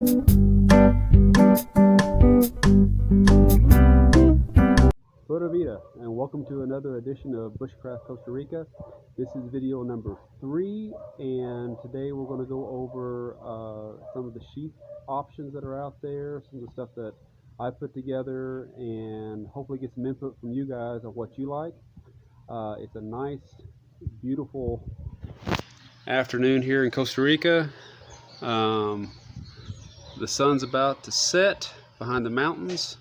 Pura Vida, and welcome to another edition of Bushcraft Costa Rica. This is video number 3, and today we're going to go over some of the sheath options that are out there, some of the stuff that I put together, and hopefully get some input from you guys on what you like. It's a nice, beautiful afternoon here in Costa Rica. The sun's about to set behind the mountains.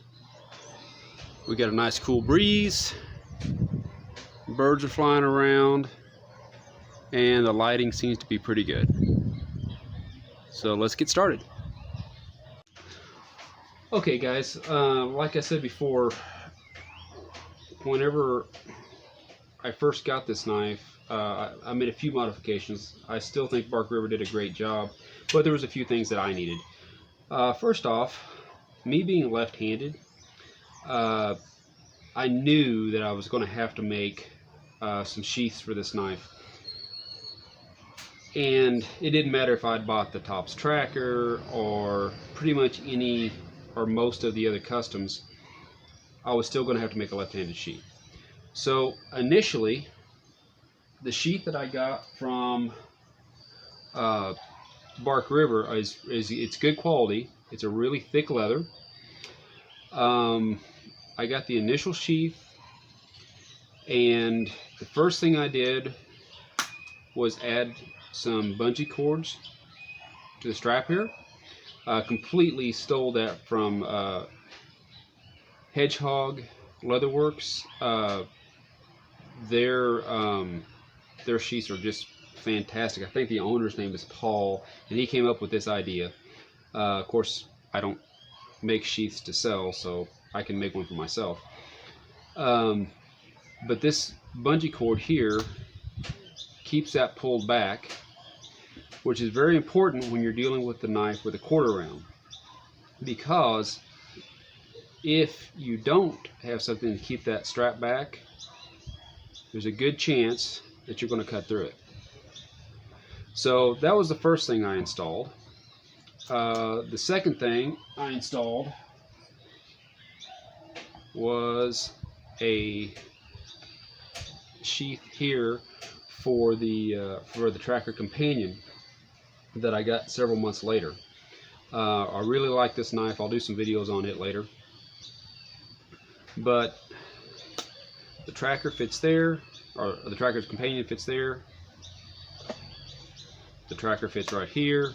We got a nice cool breeze, birds are flying around, and the lighting seems to be pretty good. So let's get started. Okay guys, like I said before, whenever I first got this knife, I made a few modifications. I still think Bark River did a great job, but there was a few things that I needed. First off, me being left-handed, I knew that I was going to have to make some sheaths for this knife, and it didn't matter if I'd bought the Tops Trakker or pretty much any or most of the other customs. I was still going to have to make a left-handed sheath. So initially, the sheath that I got from Bark River it's good quality. It's a really thick leather. I got the initial sheath, and the first thing I did was add some bungee cords to the strap here. Completely stole that from Hedgehog Leatherworks. Their sheaths are just fantastic. I think the owner's name is Paul, and he came up with this idea. Of course, I don't make sheaths to sell, so I can make one for myself. But this bungee cord here keeps that pulled back, which is very important when you're dealing with the knife with a quarter round, because if you don't have something to keep that strap back, there's a good chance that you're going to cut through it. So that was the first thing I installed. The second thing I installed was a sheath here for the Trakker Companion that I got several months later. I really like this knife. I'll do some videos on it later. But the Trakker fits there, or the Trakker's Companion fits there. The Trakker fits right here.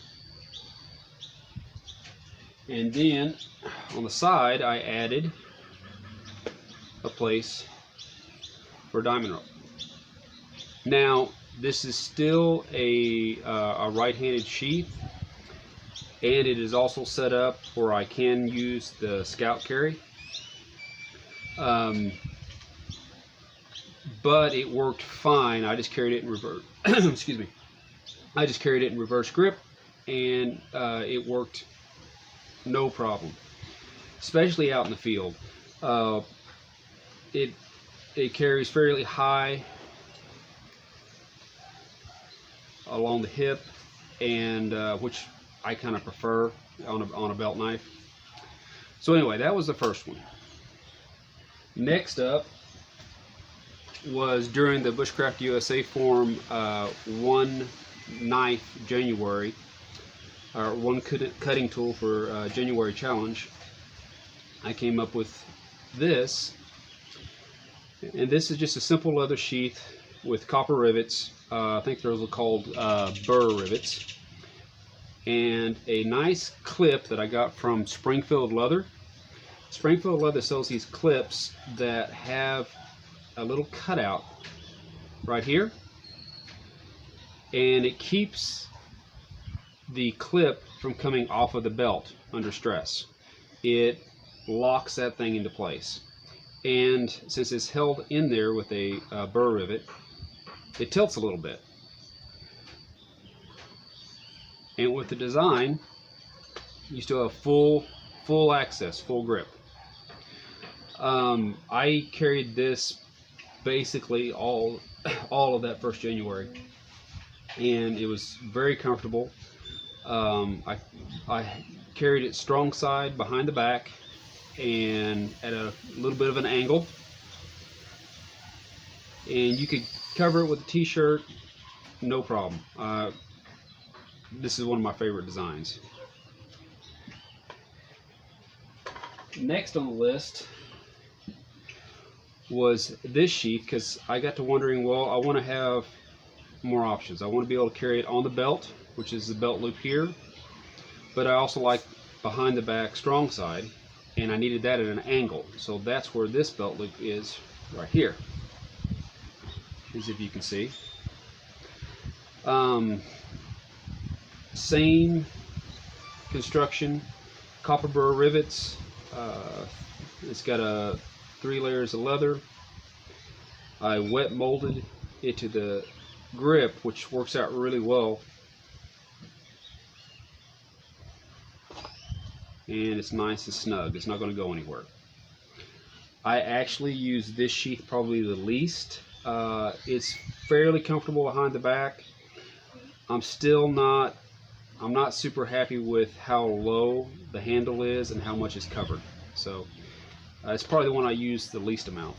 And then on the side I added a place for diamond rope. Now this is still a right-handed sheath, and it is also set up where I can use the scout carry. But it worked fine. I just carried it in reverse. Excuse me. I just carried it in reverse grip, and it worked no problem, especially out in the field. It carries fairly high along the hip, and which I kind of prefer on a belt knife. So anyway, that was the first one. Next up was during the Bushcraft USA Forum One Knife January, or one cutting tool for January challenge. I came up with this, and this is just a simple leather sheath with copper rivets. I think those are called burr rivets, and a nice clip that I got from Springfield Leather. Springfield Leather sells these clips that have a little cutout right here, and it keeps the clip from coming off of the belt under stress. It locks that thing into place, and since it's held in there with a burr rivet, it tilts a little bit. And with the design, you still have full access, full grip. I carried this basically all of that first January, and it was very comfortable. I carried it strong side behind the back and at a little bit of an angle. And you could cover it with a t-shirt, no problem. This is one of my favorite designs. Next on the list was this sheath, because I got to wondering, well, I want to have more options. I want to be able to carry it on the belt, which is the belt loop here, but I also like behind the back strong side, and I needed that at an angle. So that's where this belt loop is, right here, as if you can see. Same construction, copper burr rivets. It's got 3 layers of leather. I wet molded it to the grip, which works out really well, and it's nice and snug. It's not going to go anywhere. I actually use this sheath probably the least. It's fairly comfortable behind the back. I'm not super happy with how low the handle is and how much is covered. So it's probably the one I use the least amount.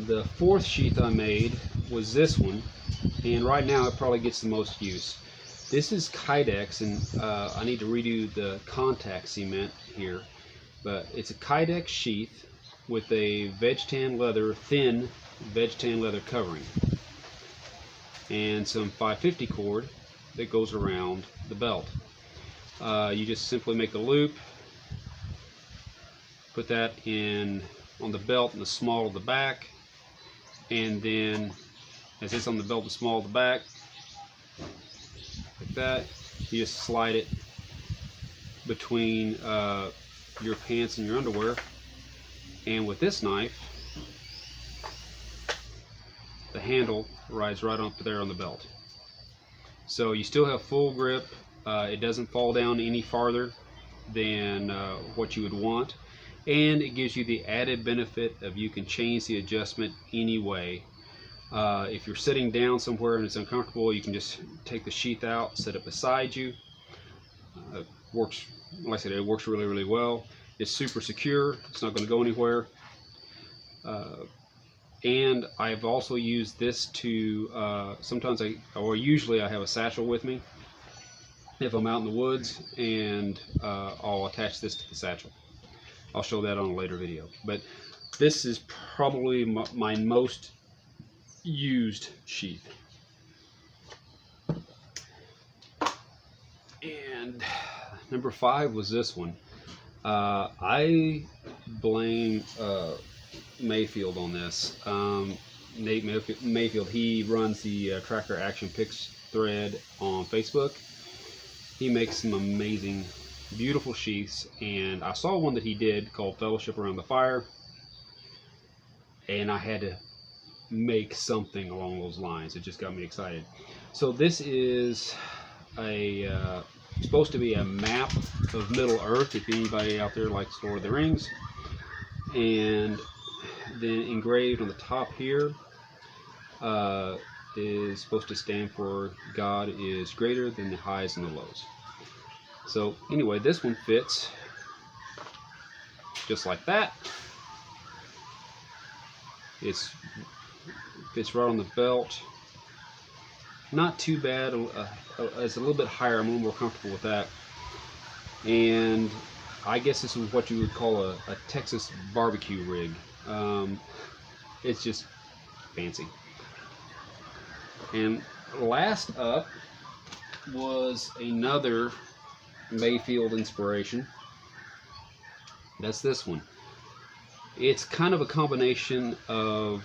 The 4th sheath I made was this one, and right now it probably gets the most use. This is Kydex, and I need to redo the contact cement here, but it's a Kydex sheath with a veg tan leather, thin veg tan leather covering, and some 550 cord that goes around the belt. You just simply make a loop, put that in on the belt in the small of the back, and then as it's on the belt the small of the back, like that, you just slide it between your pants and your underwear, and with this knife the handle rides right up there on the belt. So you still have full grip. It doesn't fall down any farther than what you would want, and it gives you the added benefit of you can change the adjustment anyway. If you're sitting down somewhere and it's uncomfortable, you can just take the sheath out, set it beside you. It works, like I said, it works really, really well. It's super secure. It's not going to go anywhere. And I've also used this to, usually I have a satchel with me if I'm out in the woods, and I'll attach this to the satchel. I'll show that on a later video. But this is probably my most used sheath. And number 5 was this one. I blame Mayfield on this. Nate Mayfield, he runs the Tracker Action Picks thread on Facebook. He makes some amazing, beautiful sheaths, and I saw one that he did called Fellowship Around the Fire, and I had to make something along those lines. It just got me excited. So this is supposed to be a map of Middle Earth, if anybody out there likes Lord of the Rings, and then engraved on the top here is supposed to stand for God is greater than the highs and the lows. So anyway, this one fits just like that. It fits right on the belt. Not too bad. It's a little bit higher. I'm a little more comfortable with that. And I guess this is what you would call a Texas barbecue rig. It's just fancy. And last up was another Mayfield inspiration. That's this one. It's kind of a combination of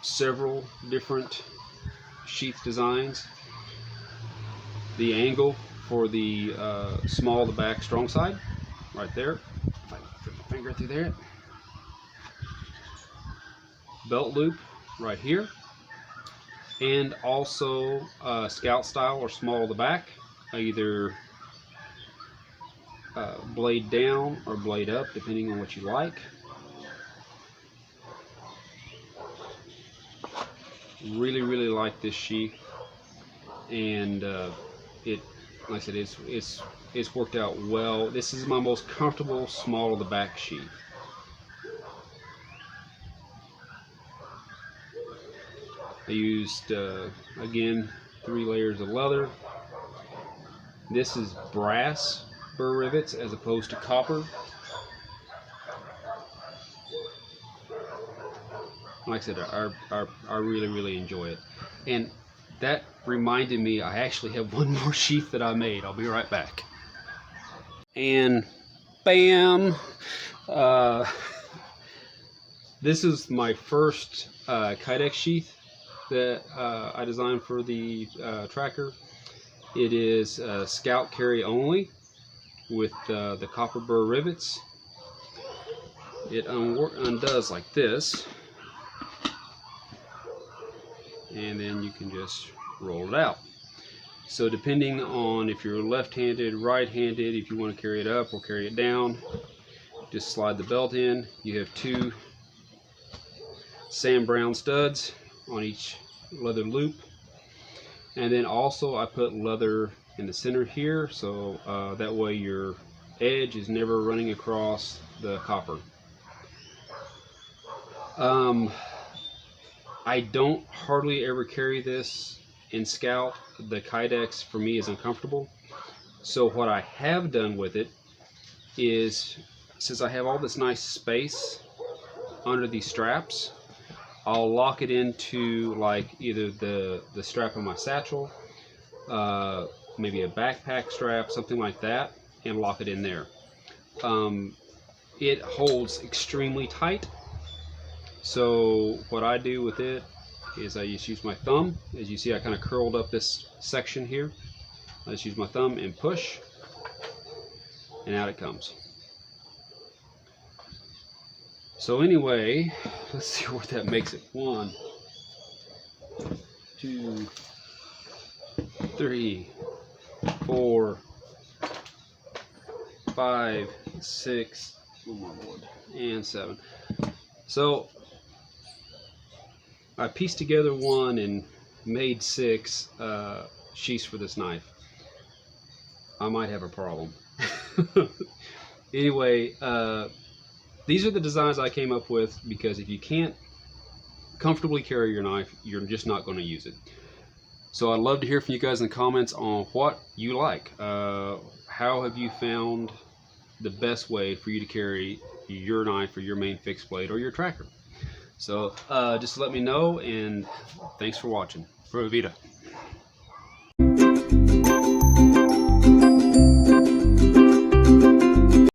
several different sheath designs. The angle for the small of the back strong side, right there. If I can put my finger through there. Belt loop right here, and also scout style or small of the back, either blade down or blade up, depending on what you like. Really, really like this sheath. and it, like I said, it's worked out well. This is my most comfortable small of the back sheath. I used again 3 layers of leather. This is brass burr rivets as opposed to copper. Like I said, I really enjoy it. And that reminded me, I actually have one more sheath that I made. I'll be right back. And bam! This is my first Kydex sheath that I designed for the tracker. It is scout carry only with the copper burr rivets. It undoes like this, and then you can just roll it out. So depending on if you're left-handed, right-handed, if you want to carry it up or carry it down, just slide the belt in. You have 2 sand brown studs on each leather loop, and then also I put leather in the center here, so that way your edge is never running across the copper. I don't hardly ever carry this in Scout. The Kydex for me is uncomfortable, so what I have done with it is, since I have all this nice space under these straps, I'll lock it into like either the strap of my satchel, maybe a backpack strap, something like that, and lock it in there. It holds extremely tight. So what I do with it is I just use my thumb. As you see, I kind of curled up this section here. I just use my thumb and push, and out it comes. So anyway, let's see what that makes it. 1, 2, 3, 4, 5, 6, one more board, and 7. So I pieced together 1 and made 6 sheaths for this knife. I might have a problem. Anyway, these are the designs I came up with, because if you can't comfortably carry your knife, you're just not going to use it. So I'd love to hear from you guys in the comments on what you like. How have you found the best way for you to carry your knife or your main fixed blade or your tracker? So just let me know, and thanks for watching. Pura Vida.